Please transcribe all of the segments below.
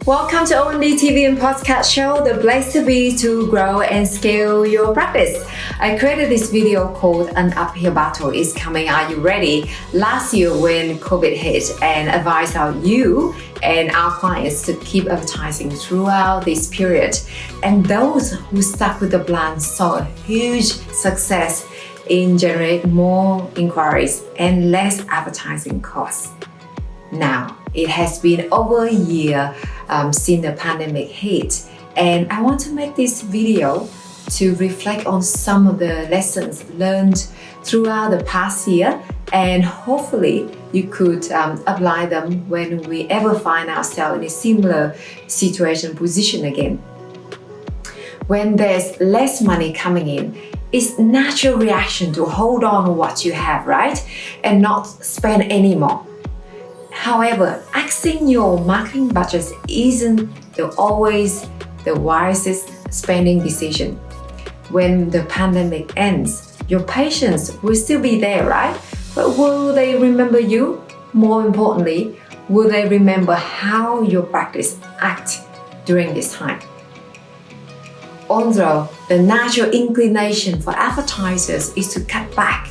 Welcome to OMD TV and Podcast Show, the place to be to grow and scale your practice. I created this video called An Uphill Battle is Coming, Are You Ready? Last year when COVID hit and advised you and our clients to keep advertising throughout this period. And those who stuck with the plan saw a huge success in generating more inquiries and less advertising costs. Now, it has been over a year since the pandemic hit, and I want to make this video to reflect on some of the lessons learned throughout the past year, and hopefully you could apply them when we ever find ourselves in a similar situation position again. When there's less money coming in, it's natural reaction to hold on to what you have, right? And not spend any more. However, axing your marketing budget isn't always the wisest spending decision. When the pandemic ends, your patients will still be there, right? But will they remember you? More importantly, will they remember how your practice acted during this time? Although the natural inclination for advertisers is to cut back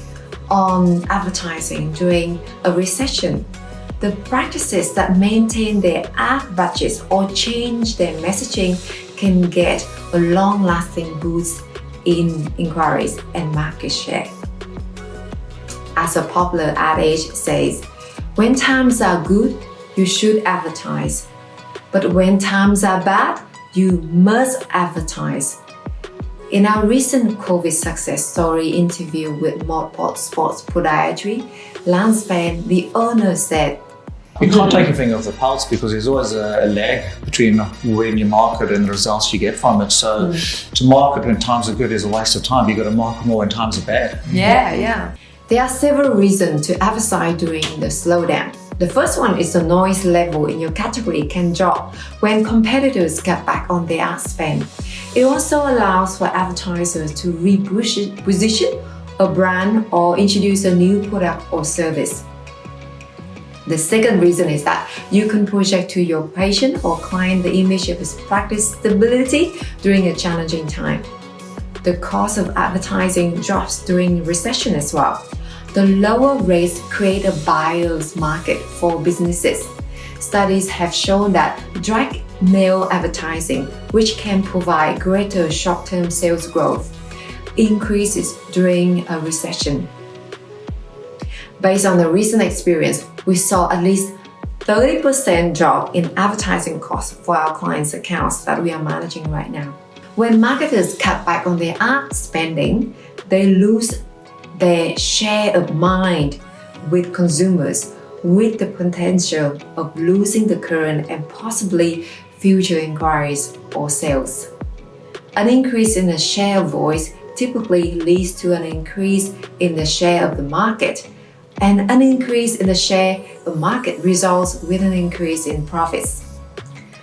on advertising during a recession, the practices that maintain their ad budgets or change their messaging can get a long-lasting boost in inquiries and market share. As a popular adage says, when times are good, you should advertise. But when times are bad, you must advertise. In our recent COVID success story interview with Modpod Sports Podiatry, Lance Pan, the owner, said, you can't take your finger off the pulse because there's always a lag between when you market and the results you get from it. So to market when times are good is a waste of time. You've got to market more when times are bad. Yeah. There are several reasons to advertise during the slowdown. The first one is the noise level in your category can drop when competitors cut back on their ad spend. It also allows for advertisers to reposition a brand or introduce a new product or service. The second reason is that you can project to your patient or client the image of its practice stability during a challenging time. The cost of advertising drops during recession as well. The lower rates create a buyer's market for businesses. Studies have shown that direct mail advertising, which can provide greater short-term sales growth, increases during a recession. Based on the recent experience, we saw at least 30% drop in advertising costs for our clients' accounts that we are managing right now. When marketers cut back on their ad spending, they lose their share of mind with consumers, with the potential of losing the current and possibly future inquiries or sales. An increase in the share of voice typically leads to an increase in the share of the market, and an increase in the share of market results with an increase in profits.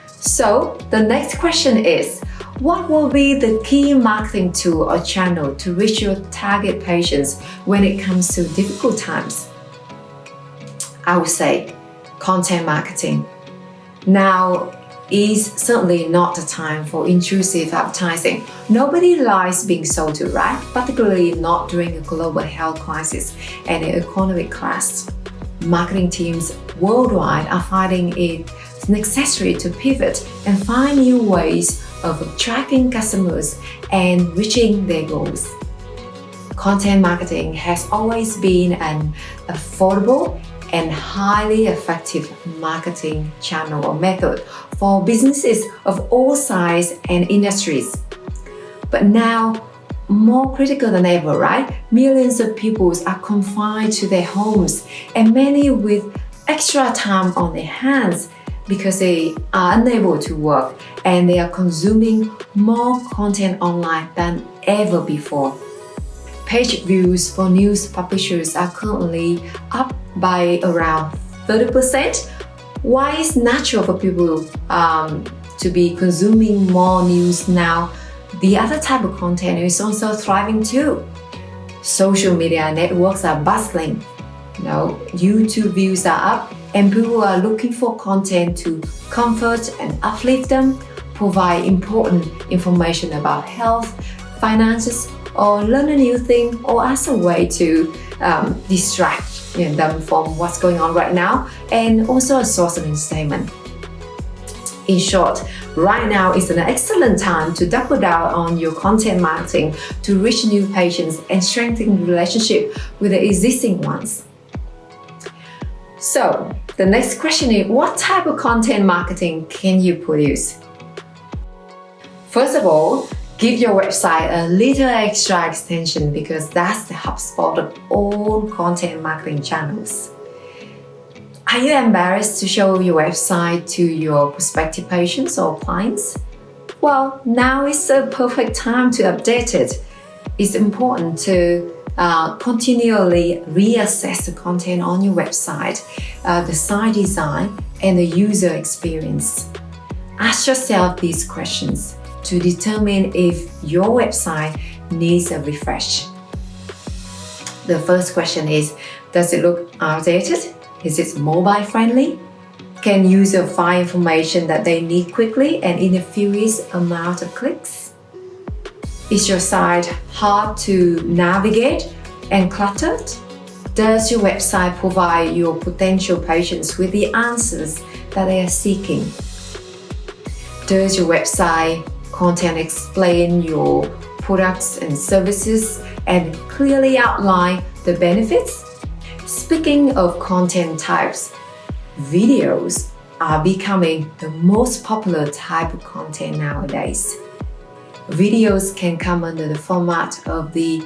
So the next question is, what will be the key marketing tool or channel to reach your target patients when it comes to difficult times? I would say content marketing. Now is certainly not the time for intrusive advertising. Nobody likes being sold to, right? Particularly not during a global health crisis and an economic collapse. Marketing teams worldwide are finding it necessary to pivot and find new ways of attracting customers and reaching their goals. Content marketing has always been an affordable and highly effective marketing channel or method for businesses of all sizes and industries. But now, more critical than ever, right? Millions of people are confined to their homes, and many with extra time on their hands because they are unable to work and they are consuming more content online than ever before. Page views for news publishers are currently up by around 30%. Why it's natural for people to be consuming more news now? The other type of content is also thriving too. Social media networks are bustling. YouTube views are up, and people are looking for content to comfort and uplift them, provide important information about health, finances, or learn a new thing, or as a way to distract them from what's going on right now, and also a source of entertainment. In short, right now is an excellent time to double down on your content marketing to reach new patients and strengthen the relationship with the existing ones. So, the next question is, what type of content marketing can you produce? First of all, give your website a little extra extension because that's the HubSpot of all content marketing channels. Are you embarrassed to show your website to your prospective patients or clients? Well, now is the perfect time to update it. It's important to continually reassess the content on your website, the site design, and the user experience. Ask yourself these questions to determine if your website needs a refresh. The first question is, does it look outdated? Is it mobile friendly? Can users find information that they need quickly and in a furious amount of clicks? Is your site hard to navigate and cluttered? Does your website provide your potential patients with the answers that they are seeking? Does your website content explain your products and services and clearly outline the benefits? Speaking of content types, videos are becoming the most popular type of content nowadays. Videos can come under the format of the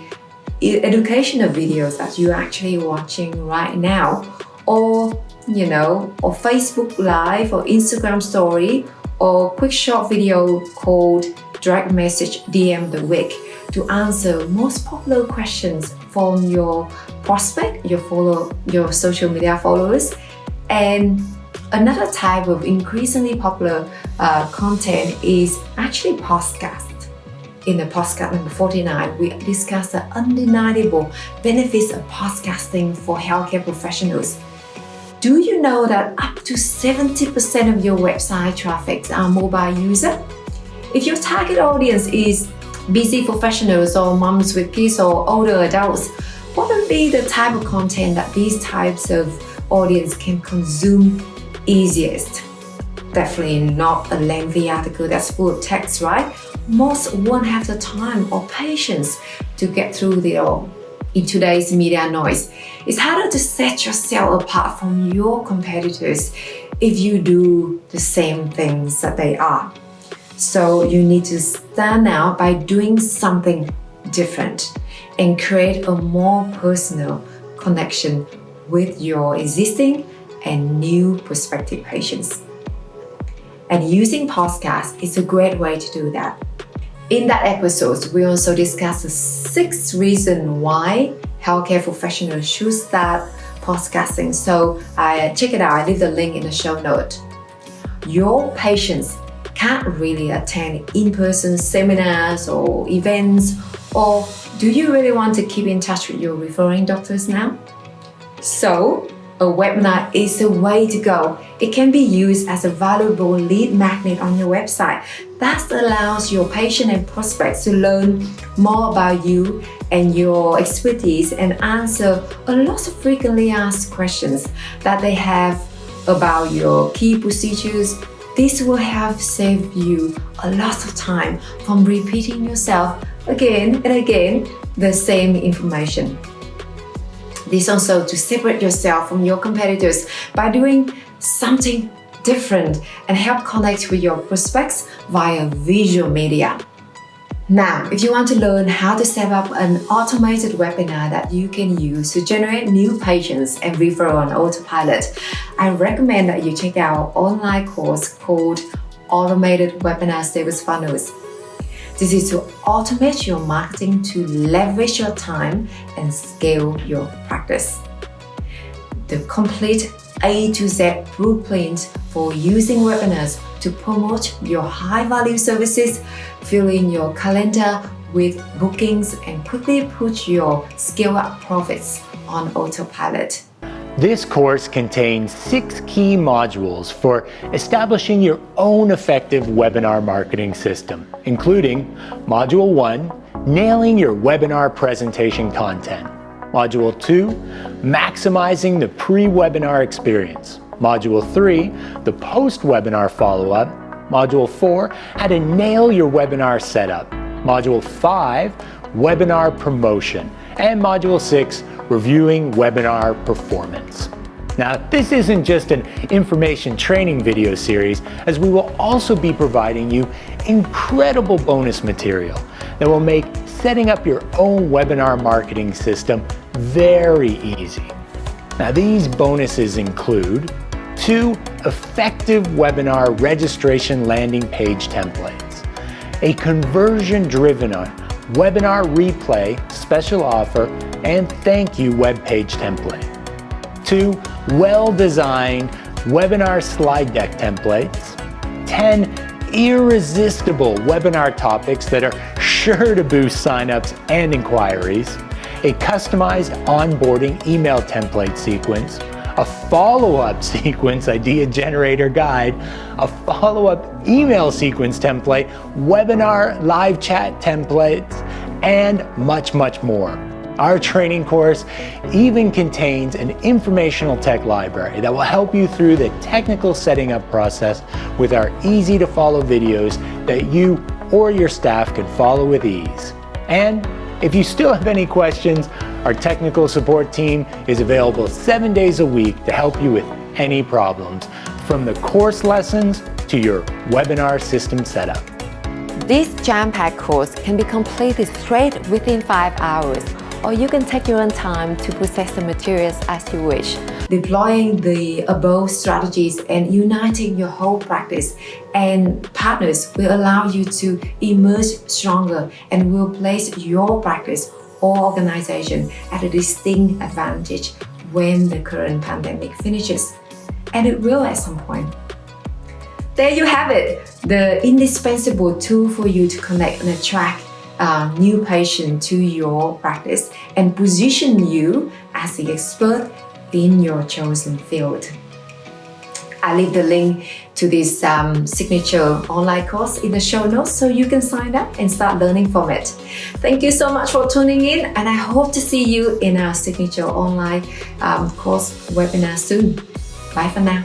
educational videos that you're actually watching right now, or Facebook Live or Instagram Story, or quick short video called Direct Message DM the Week to answer most popular questions from your prospect, your social media followers. And another type of increasingly popular content is actually podcast. In the podcast number 49, we discuss the undeniable benefits of podcasting for healthcare professionals. Do you know that up to 70% of your website traffic are mobile users? If your target audience is busy professionals or moms with kids or older adults, what would be the type of content that these types of audience can consume easiest? Definitely not a lengthy article that's full of text, right? Most won't have the time or patience to get through it all. In today's media noise, it's harder to set yourself apart from your competitors if you do the same things that they are. So you need to stand out by doing something different and create a more personal connection with your existing and new prospective patients. And using podcasts is a great way to do that. In that episode, we also discussed the 6 reasons why healthcare professionals should start podcasting. So check it out. I leave the link in the show note. Your patients can't really attend in-person seminars or events, or do you really want to keep in touch with your referring doctors now? So a webinar is the way to go. It can be used as a valuable lead magnet on your website. That allows your patient and prospects to learn more about you and your expertise and answer a lot of frequently asked questions that they have about your key procedures. This will help save you a lot of time from repeating yourself again and again the same information. This also to separate yourself from your competitors by doing something different and help connect with your prospects via visual media. Now, if you want to learn how to set up an automated webinar that you can use to generate new patients and referral on autopilot, I recommend that you check out our online course called Automated Webinar Sales Funnels. This is to automate your marketing to leverage your time and scale your practice. The complete A to Z blueprint for using webinars to promote your high-value services, fill in your calendar with bookings, and quickly put your scale-up profits on autopilot. This course contains 6 key modules for establishing your own effective webinar marketing system, including Module 1, nailing your webinar presentation content. Module 2, maximizing the pre-webinar experience. Module 3, the post-webinar follow-up. Module 4, how to nail your webinar setup. Module 5, webinar promotion. And Module 6, reviewing webinar performance. Now, this isn't just an information training video series, as we will also be providing you incredible bonus material that will make setting up your own webinar marketing system very easy. Now, these bonuses include 2 effective webinar registration landing page templates, a conversion-driven webinar replay special offer and thank you web page template, 2 well-designed webinar slide deck templates, 10 irresistible webinar topics that are sure to boost signups and inquiries, a customized onboarding email template sequence, a follow-up sequence idea generator guide, a follow-up email sequence template, webinar live chat templates, and much, much more. Our training course even contains an informational tech library that will help you through the technical setting up process with our easy to follow videos that you or your staff can follow with ease. And if you still have any questions, our technical support team is available 7 days a week to help you with any problems, from the course lessons to your webinar system setup. This jam-packed course can be completed straight within 5 hours, or you can take your own time to process the materials as you wish. Deploying the above strategies and uniting your whole practice and partners will allow you to emerge stronger and will place your practice or organization at a distinct advantage when the current pandemic finishes. And it will at some point. There you have it, the indispensable tool for you to connect and attract new patients to your practice and position you as the expert in your chosen field. I leave the link to this signature online course in the show notes so you can sign up and start learning from it. Thank you so much for tuning in, and I hope to see you in our signature online course webinar soon. Bye for now.